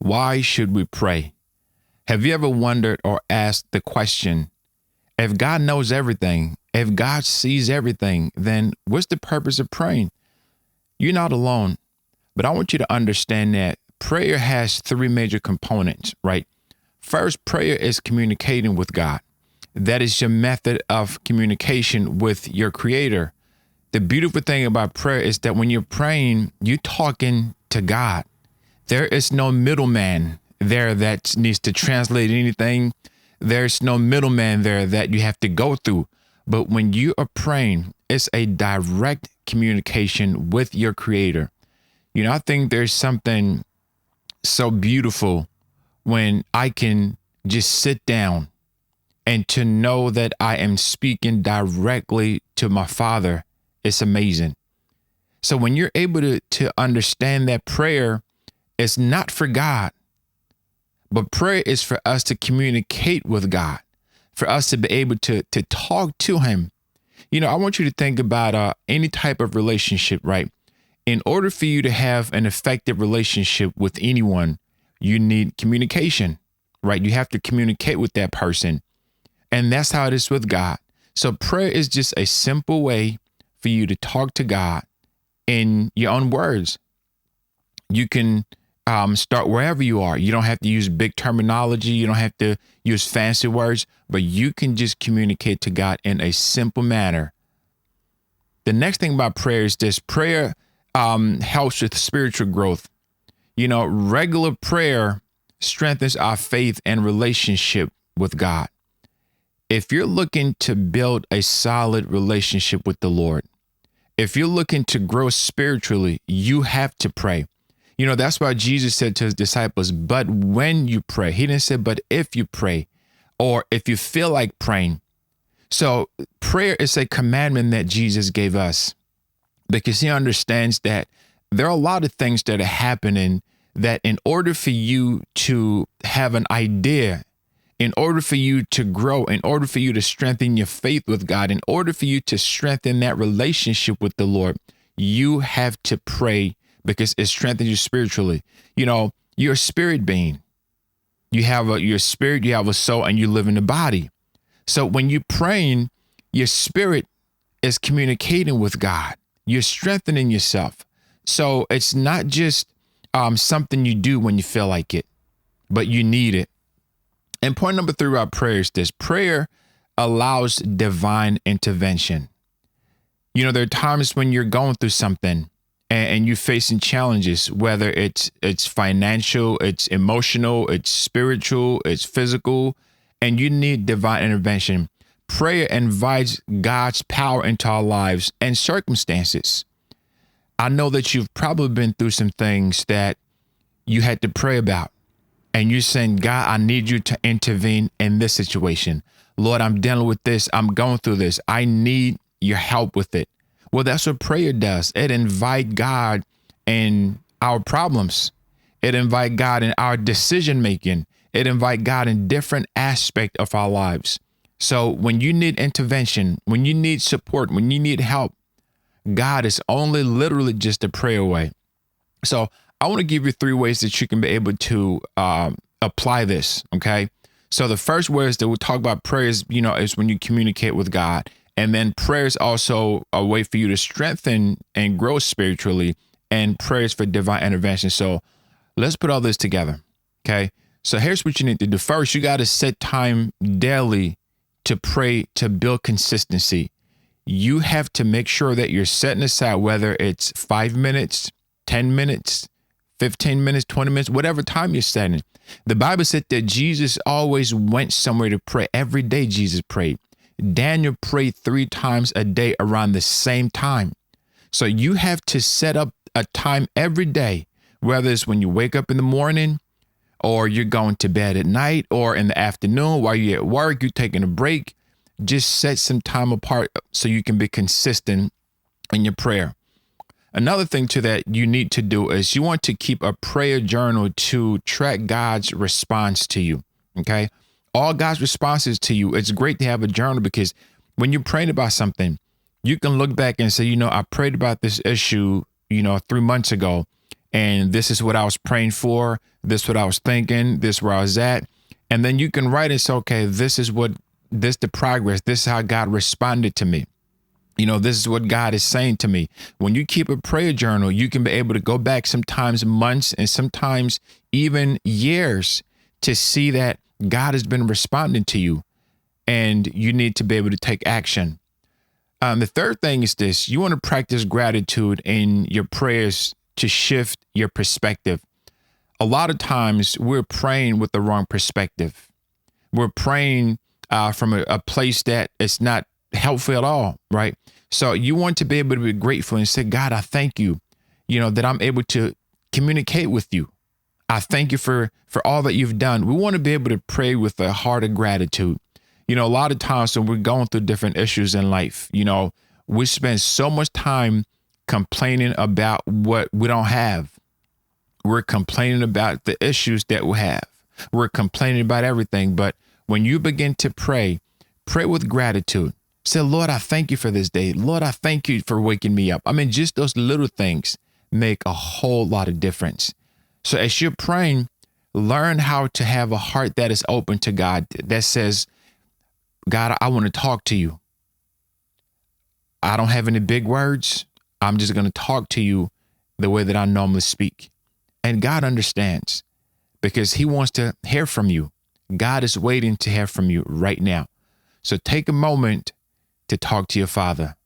Why should we pray? Have you ever wondered or asked the question, if God knows everything, if God sees everything, then what's the purpose of praying? You're not alone, but I want you to understand that prayer has three major components, right? First, prayer is communicating with God. That is your method of communication with your creator. The beautiful thing about prayer is that when you're praying, you're talking to God. There is no middleman there that needs to translate anything. There's no middleman there that you have to go through. But when you are praying, it's a direct communication with your creator. You know, I think there's something so beautiful when I can just sit down and to know that I am speaking directly to my Father. It's amazing. So when you're able to understand that prayer is not for God, but prayer is for us to communicate with God, for us to be able to talk to him. You know, I want you to think about any type of relationship, right? In order for you to have an effective relationship with anyone, you need communication, right? You have to communicate with that person. And that's how it is with God. So prayer is just a simple way for you to talk to God in your own words. You can start wherever you are. You don't have to use big terminology. You don't have to use fancy words, but you can just communicate to God in a simple manner. The next thing about prayer is this: prayer helps with spiritual growth. You know, regular prayer strengthens our faith and relationship with God. If you're looking to build a solid relationship with the Lord, if you're looking to grow spiritually, you have to pray. You know, that's why Jesus said to his disciples, but when you pray, he didn't say, but if you pray, or if you feel like praying. So prayer is a commandment that Jesus gave us because he understands that there are a lot of things that are happening that in order for you to have an idea, in order for you to grow, in order for you to strengthen your faith with God, in order for you to strengthen that relationship with the Lord, you have to pray because it strengthens you spiritually. You know, you're a spirit being. You have your spirit, you have a soul, and you live in the body. So when you're praying, your spirit is communicating with God. You're strengthening yourself. So it's not just something you do when you feel like it, but you need it. And point number 3 about prayer is this: prayer allows divine intervention. You know, there are times when you're going through something and you're facing challenges, whether it's financial, it's emotional, it's spiritual, it's physical, and you need divine intervention. Prayer invites God's power into our lives and circumstances. I know that you've probably been through some things that you had to pray about. And you're saying, God, I need you to intervene in this situation. Lord, I'm dealing with this. I'm going through this. I need your help with it. Well, that's what prayer does. It invites God in our problems. It invites God in our decision making. It invites God in different aspects of our lives. So when you need intervention, when you need support, when you need help, God is only literally just a prayer away. So I want to give you 3 ways that you can be able to apply this. Okay. So the first ways that we'll talk about prayer is, you know, is when you communicate with God. And then prayer is also a way for you to strengthen and grow spiritually, and prayer is for divine intervention. So let's put all this together. Okay. So here's what you need to do. First, you got to set time daily to pray, to build consistency. You have to make sure that you're setting aside, whether it's 5 minutes, 10 minutes, 15 minutes, 20 minutes, whatever time you're setting. The Bible said that Jesus always went somewhere to pray. Every day Jesus prayed. Daniel prayed 3 times a day around the same time. So you have to set up a time every day, whether it's when you wake up in the morning, or you're going to bed at night, or in the afternoon while you're at work, you're taking a break. Just set some time apart so you can be consistent in your prayer. Another thing to that you need to do is you want to keep a prayer journal to track God's response to you. Okay. All God's responses to you. It's great to have a journal because when you're praying about something, you can look back and say, you know, I prayed about this issue, you know, 3 months ago, and this is what I was praying for. This is what I was thinking. This is where I was at. And then you can write and say, okay, this the progress. This is how God responded to me. This is what God is saying to me. When you keep a prayer journal, you can be able to go back sometimes months and sometimes even years to see that God has been responding to you, and you need to be able to take action. The third thing is this: you want to practice gratitude in your prayers to shift your perspective. A lot of times we're praying with the wrong perspective. We're praying from a place that is not helpful at all, right? So you want to be able to be grateful and say, God, I thank you, that I'm able to communicate with you. I thank you for all that you've done. We want to be able to pray with a heart of gratitude. A lot of times when we're going through different issues in life, we spend so much time complaining about what we don't have. We're complaining about the issues that we have. We're complaining about everything. But when you begin to pray with gratitude. Say, Lord, I thank you for this day. Lord, I thank you for waking me up. Just those little things make a whole lot of difference. So as you're praying, learn how to have a heart that is open to God, that says, God, I want to talk to you. I don't have any big words. I'm just going to talk to you the way that I normally speak. And God understands, because he wants to hear from you. God is waiting to hear from you right now. So take a moment to talk to your Father.